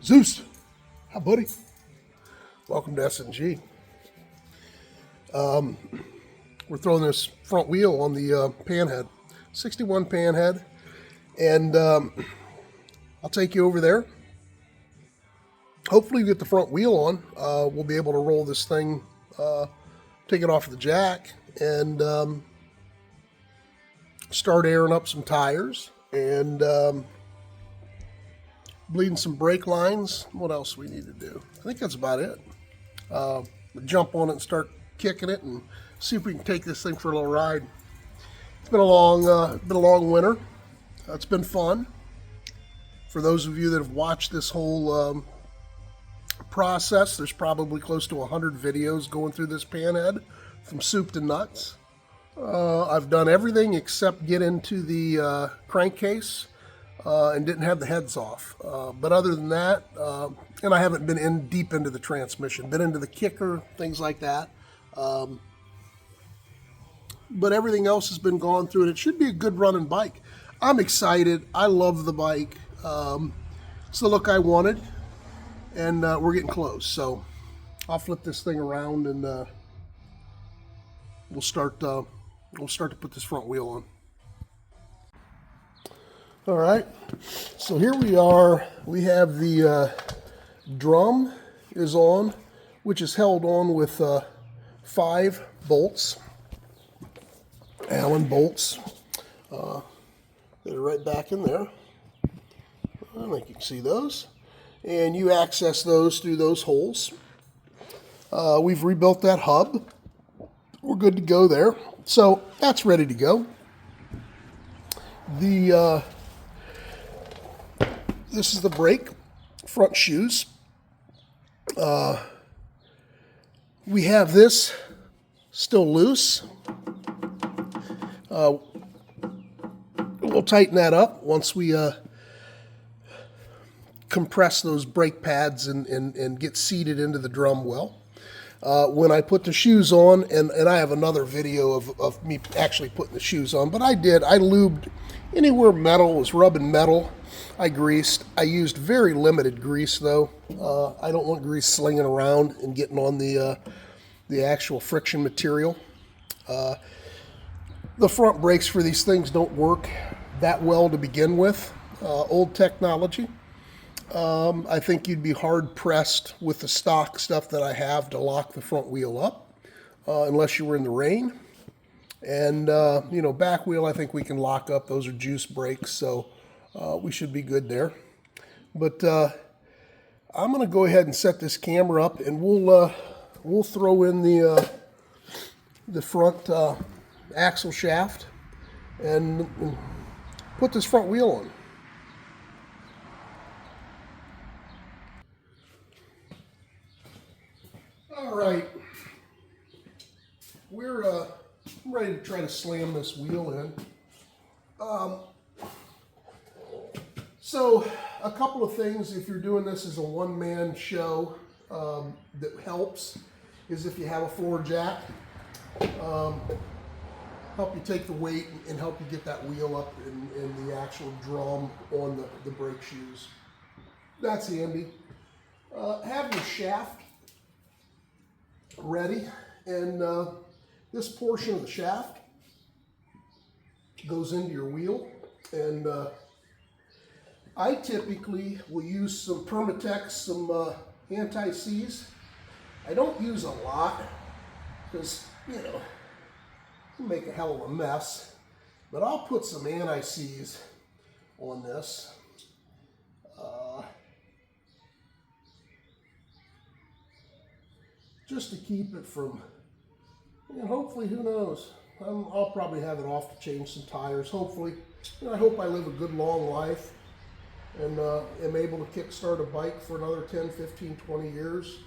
Zeus, hi buddy. Welcome to S&G. We're throwing this front wheel on the Panhead, 61 Panhead, and I'll take you over there. Hopefully you get the front wheel on. We'll be able to roll this thing, take it off the jack, and start airing up some tires and bleeding some brake lines. What else we need to do? I think that's about it. Jump on it and start kicking it and see if we can take this thing for a little ride. It's been a long winter. It's been fun. For those of you that have watched this whole process, there's probably close to 100 videos going through this Panhead from soup to nuts. I've done everything except get into the crankcase and didn't have the heads off. But other than that, and I haven't been deep into the transmission, been into the kicker, things like that. But everything else has been gone through, and it should be a good running bike. I'm excited. I love the bike. It's the look I wanted, and we're getting close. So I'll flip this thing around, and we'll start to put this front wheel on. All right, so here we are. We have the drum is on, which is held on with 5 bolts, Allen bolts. They're right back in there. I think you can see those. And you access those through those holes. We've rebuilt that hub. We're good to go there. So that's ready to go. This is the brake, front shoes. We have this still loose. We'll tighten that up once we compress those brake pads and get seated into the drum well. When I put the shoes on, and I have another video of me actually putting the shoes on, but I lubed anywhere metal was rubbing metal. I greased. I used very limited grease though. I don't want grease slinging around and getting on the actual friction material. The front brakes for these things don't work that well to begin with. Old technology. I think you'd be hard pressed with the stock stuff that I have to lock the front wheel up, unless you were in the rain. And back wheel, I think we can lock up. Those are juice brakes, so we should be good there. But I'm going to go ahead and set this camera up, and we'll throw in the front axle shaft and put this front wheel on. All right, we're ready to try to slam this wheel in. So a couple of things, if you're doing this as a one-man show, that helps is if you have a floor jack, help you take the weight and help you get that wheel up in the actual drum on the brake shoes. That's handy. Have your shaft ready, and this portion of the shaft goes into your wheel, and I typically will use some Permatex, some anti-seize. I don't use a lot because you make a hell of a mess, but I'll put some anti-seize on this. Just to keep it from, and hopefully, who knows, I'll probably have it off to change some tires, hopefully. I hope I live a good long life and am able to kickstart a bike for another 10, 15, 20 years.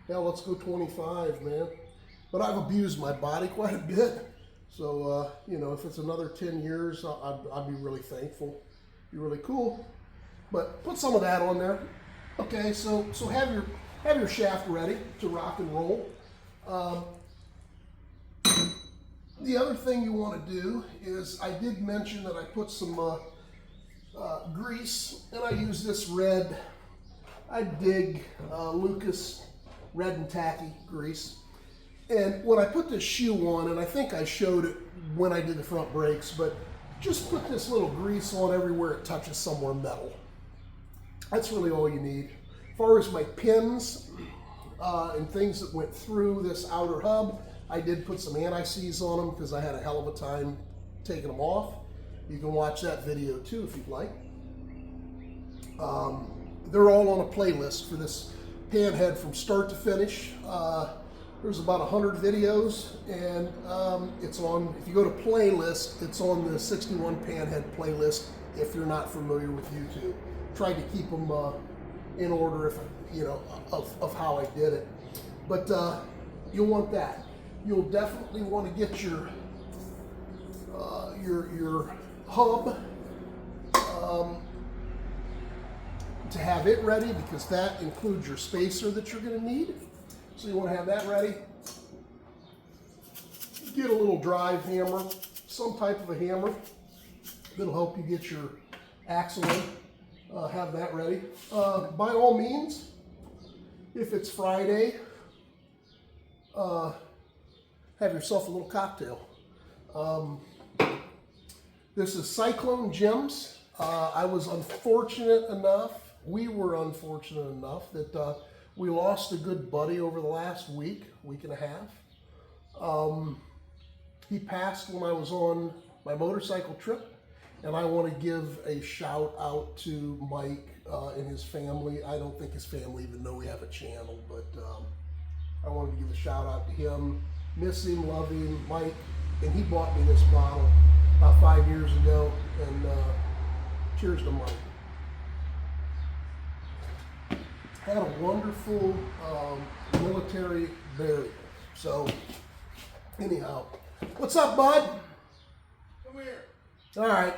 Hell, let's go 25, man. But I've abused my body quite a bit. So, if it's another 10 years, I'd be really thankful. Be really cool. But put some of that on there. Okay, so have your shaft ready to rock and roll. The other thing you want to do is, I did mention that I put some grease, and I use this red I dig Lucas Red and Tacky grease. And when I put this shoe on, and I think I showed it when I did the front brakes, but just put this little grease on everywhere it touches somewhere metal. That's really all you need. As far as my pins and things that went through this outer hub, I did put some anti-seize on them because I had a hell of a time taking them off. You can watch that video too if you'd like. They're all on a playlist for this Panhead from start to finish. There's about 100 videos, and it's on, if you go to playlist, it's on the 61 Panhead playlist if you're not familiar with YouTube. Tried to keep them in order, if you know, of how I did it. But you'll want that. You'll definitely want to get your hub to have it ready, because that includes your spacer that you're going to need. So you want to have that ready. Get a little drive hammer, some type of a hammer that'll help you get your axle in. Have that ready. By all means, if it's Friday, have yourself a little cocktail. This is Cyclone Gems. I was unfortunate enough, we were unfortunate enough that we lost a good buddy over the last week and a half. He passed when I was on my motorcycle trip, and I want to give a shout out to Mike and his family. I don't think his family even know we have a channel, but I wanted to give a shout out to him. Miss him, love him, Mike. And he bought me this bottle about 5 years ago, and cheers to Mike. Had a wonderful military burial. So anyhow, what's up, bud? Come here. All right,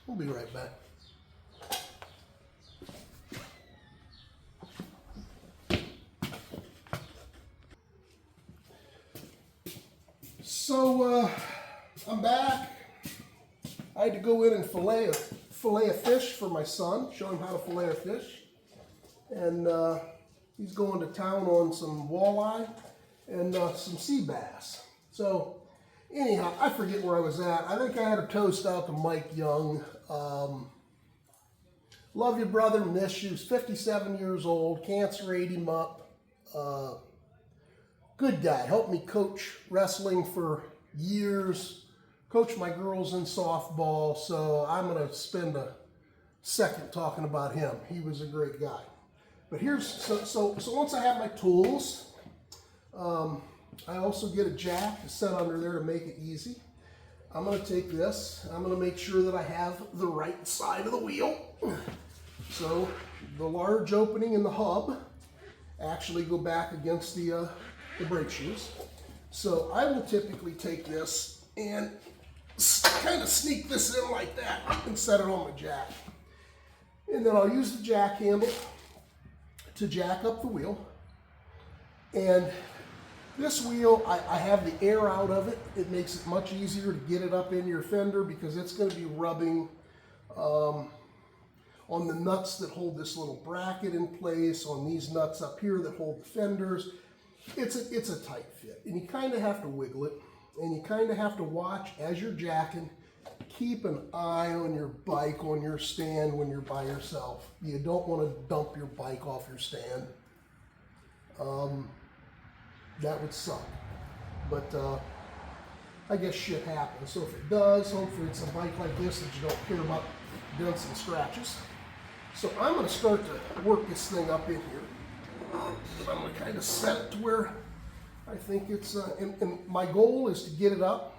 we'll be right back. So I'm back. I had to go in and fillet a fish for my son, show him how to fillet a fish. And he's going to town on some walleye and some sea bass. So anyhow, I forget where I was at. I think I had a toast out to Mike Young. Love you, brother, miss you. He's 57 years old, cancer ate him up. Good guy, helped me coach wrestling for years, coach my girls in softball, so I'm gonna spend a second talking about him. He was a great guy. But here's, so once I have my tools, I also get a jack to set under there to make it easy. I'm gonna take this, I'm gonna make sure that I have the right side of the wheel. So the large opening in the hub actually go back against the brake shoes. So I will typically take this and kind of sneak this in like that and set it on my jack. And then I'll use the jack handle to jack up the wheel. And this wheel, I have the air out of it. It makes it much easier to get it up in your fender because it's going to be rubbing on the nuts that hold this little bracket in place, on these nuts up here that hold the fenders. It's a tight fit, and you kind of have to wiggle it, and you kind of have to watch as you're jacking. Keep an eye on your bike on your stand when you're by yourself. You don't want to dump your bike off your stand. That would suck, but I guess shit happens. So if it does, hopefully it's a bike like this that you don't care about dents and scratches. So I'm going to start to work this thing up in here. I'm going to kind of set it to where I think it's, and my goal is to get it up,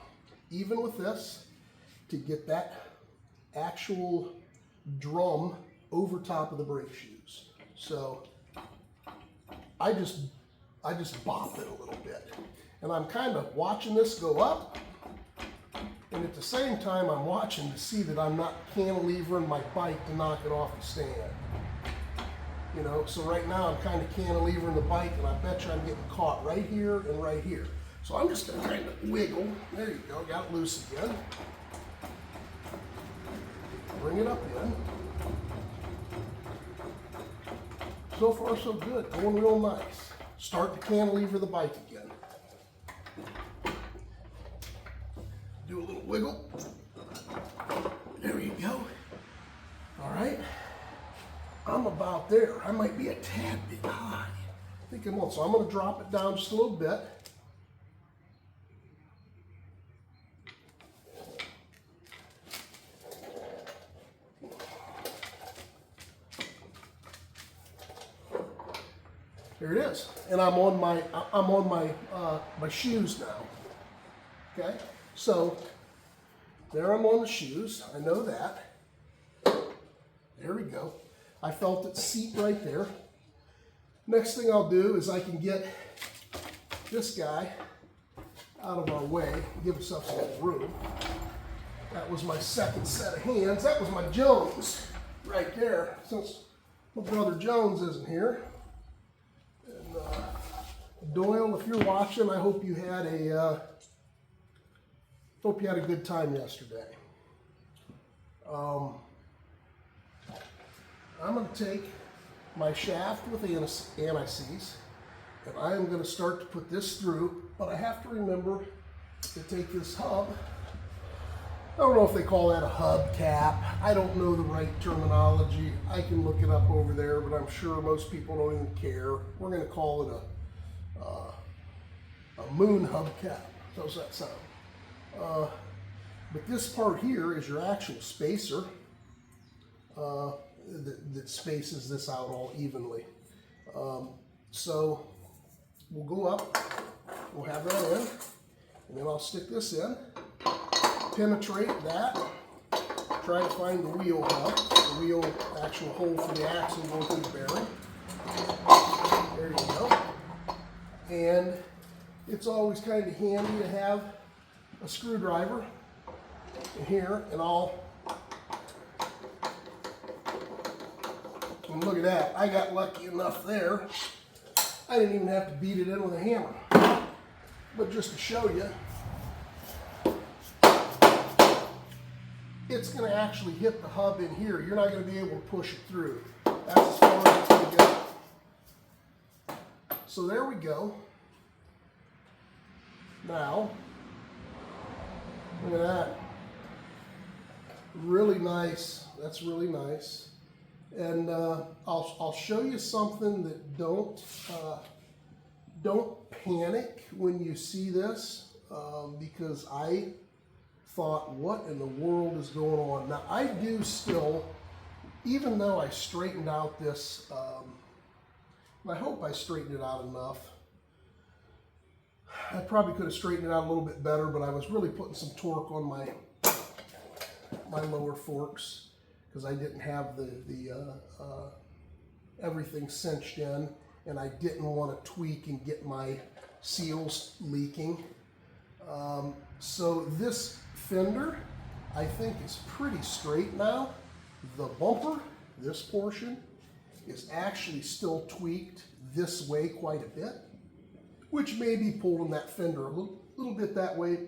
even with this, to get that actual drum over top of the brake shoes. So I just bop it a little bit. And I'm kind of watching this go up, and at the same time I'm watching to see that I'm not cantilevering my bike to knock it off the stand. You know, so right now I'm kind of cantilevering the bike, and I bet you I'm getting caught right here and right here. So I'm just going to kind of wiggle. There you go, got it loose again. Bring it up in. So far so good, going real nice. Start to cantilever the bike again. Do a little wiggle. There you go. All right. I'm about there. I might be a tad bit high. I think I'm on. So I'm going to drop it down just a little bit. There it is, and I'm on my shoes now. Okay, so there I'm on the shoes. I know that. There we go. I felt it seat right there. Next thing I'll do is I can get this guy out of our way, give myself some room. That was my second set of hands. That was my Jones right there. Since my brother Jones isn't here. Doyle, if you're watching, I hope you had a good time yesterday. I'm going to take my shaft with anti-seize, and I am going to start to put this through. But I have to remember to take this hub. I don't know if they call that a hub cap. I don't know the right terminology. I can look it up over there, but I'm sure most people don't even care. We're going to call it a moon hubcap. How's that sound? But this part here is your actual spacer that spaces this out all evenly. So we'll go up, we'll have that in, and then I'll stick this in, penetrate that, try to find the wheel hub, the wheel actual hole for the axle going through the bearing. There you go. And it's always kind of handy to have a screwdriver in here, and and look at that. I got lucky enough there. I didn't even have to beat it in with a hammer. But just to show you, it's going to actually hit the hub in here. You're not going to be able to push it through. That's as far as it's going to go. So there we go. Now, look at that. Really nice. That's really nice. And I'll show you something that don't panic when you see this, because I thought, what in the world is going on? Now I do still, even though I straightened out this, I hope I straightened it out enough. I probably could have straightened it out a little bit better, but I was really putting some torque on my lower forks because I didn't have the everything cinched in, and I didn't want to tweak and get my seals leaking. So this fender, I think, is pretty straight now. The bumper, this portion, is actually still tweaked this way quite a bit, which may be pulling that fender a little bit that way,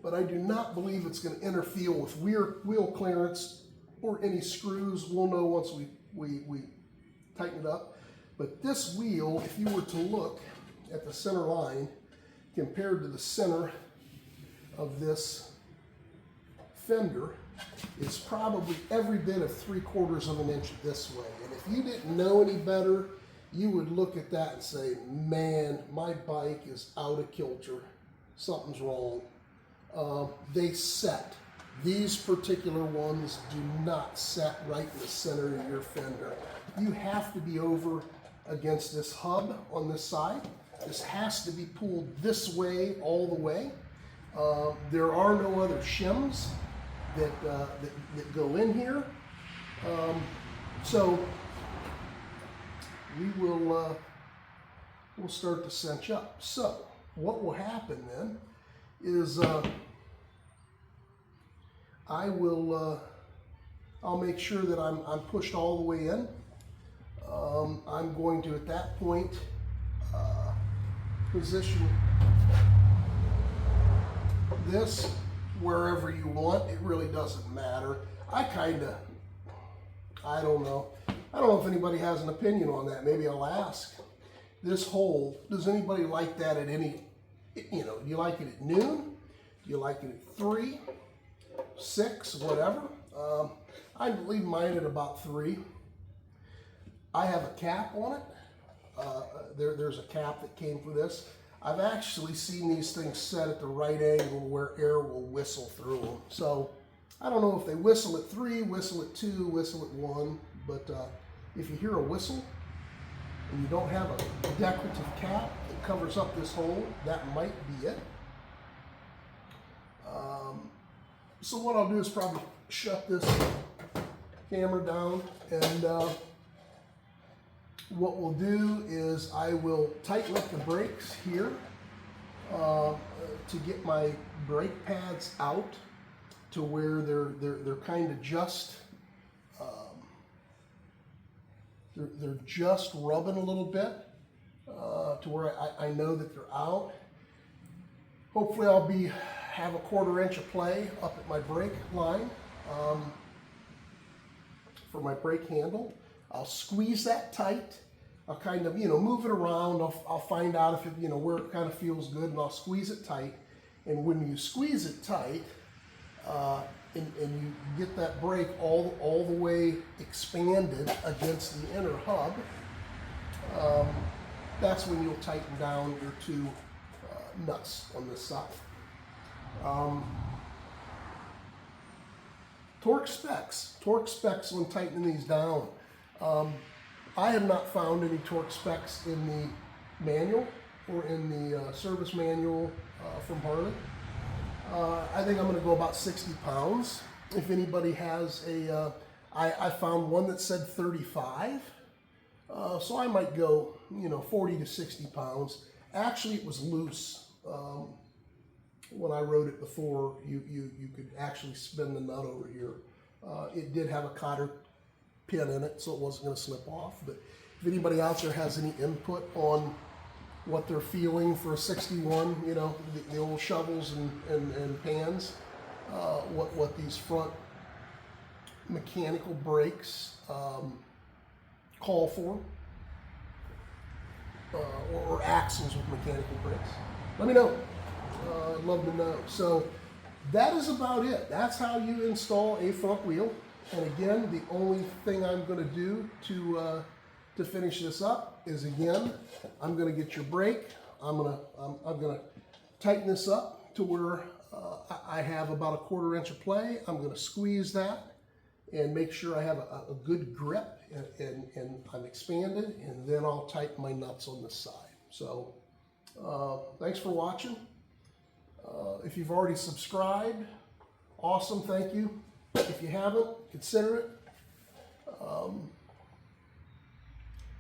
but I do not believe it's going to interfere with wheel clearance or any screws. We'll know once we tighten it up. But this wheel, if you were to look at the center line compared to the center of this fender, is probably every bit of 3/4 of an inch this way. And if you didn't know any better, you would look at that and say, man, my bike is out of kilter. Something's wrong. They set. These particular ones do not set right in the center of your fender. You have to be over against this hub on this side. This has to be pulled this way all the way. There are no other shims that go in here. So we'll start to cinch up. So what will happen then is I'll make sure that I'm pushed all the way in. I'm going to, at that point, position this wherever you want. It really doesn't matter. I don't know. I don't know if anybody has an opinion on that. Maybe I'll ask. This hole, does anybody like that at any, you know, do you like it at noon? Do you like it at 3, 6, whatever? I leave mine at about 3. I have a cap on it. There's a cap that came for this. I've actually seen these things set at the right angle where air will whistle through them. So I don't know if they whistle at 3, whistle at 2, whistle at 1, but if you hear a whistle and you don't have a decorative cap that covers up this hole, that might be it. So what I'll do is probably shut this camera down, and what we'll do is I will tighten up the brakes here to get my brake pads out to where they're kind of just they're just rubbing a little bit to where I know that they're out. Hopefully I'll have a 1/4 inch of play up at my brake line for my brake handle. I'll squeeze that tight. I'll kind of, move it around. I'll find out if it, where it kind of feels good, and I'll squeeze it tight. And when you squeeze it tight, and you get that brake all the way expanded against the inner hub, that's when you'll tighten down your 2 nuts on this side. Torque specs when tightening these down. I have not found any torque specs in the manual or in the service manual from Harley. I think I'm going to go about 60 pounds. If anybody has I found one that said 35. So I might go, 40 to 60 pounds. Actually, it was loose. When I wrote it before, you could actually spin the nut over here. It did have a cotter pin in it, so it wasn't going to slip off. But if anybody out there has any input on what they're feeling for a 61, the old shovels and pans, what these front mechanical brakes call for, or axles with mechanical brakes, let me know. I'd love to know. So that is about it. That's how you install a front wheel. And again, the only thing I'm going to do to finish this up is, again, I'm going to get your brake. I'm going to tighten this up to where I have about a 1/4 inch of play. I'm going to squeeze that and make sure I have a good grip and I'm expanded, and then I'll tighten my nuts on this side. So thanks for watching. If you've already subscribed, awesome, thank you. If you haven't, consider it.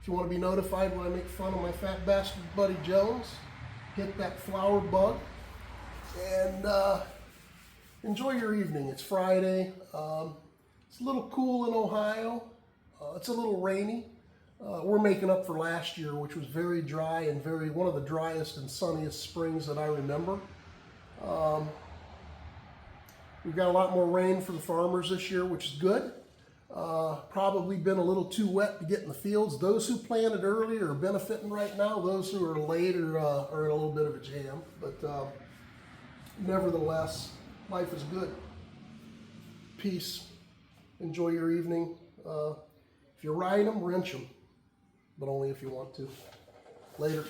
If you want to be notified when I make fun of my fat bastard buddy Jones, hit that flower bug, and enjoy your evening. It's Friday. It's a little cool in Ohio. It's a little rainy. We're making up for last year, which was very dry and one of the driest and sunniest springs that I remember. We've got a lot more rain for the farmers this year, which is good. Probably been a little too wet to get in the fields. Those who planted early are benefiting right now. Those who are late are in a little bit of a jam. But nevertheless, life is good. Peace. Enjoy your evening. If you ride them, wrench them. But only if you want to. Later.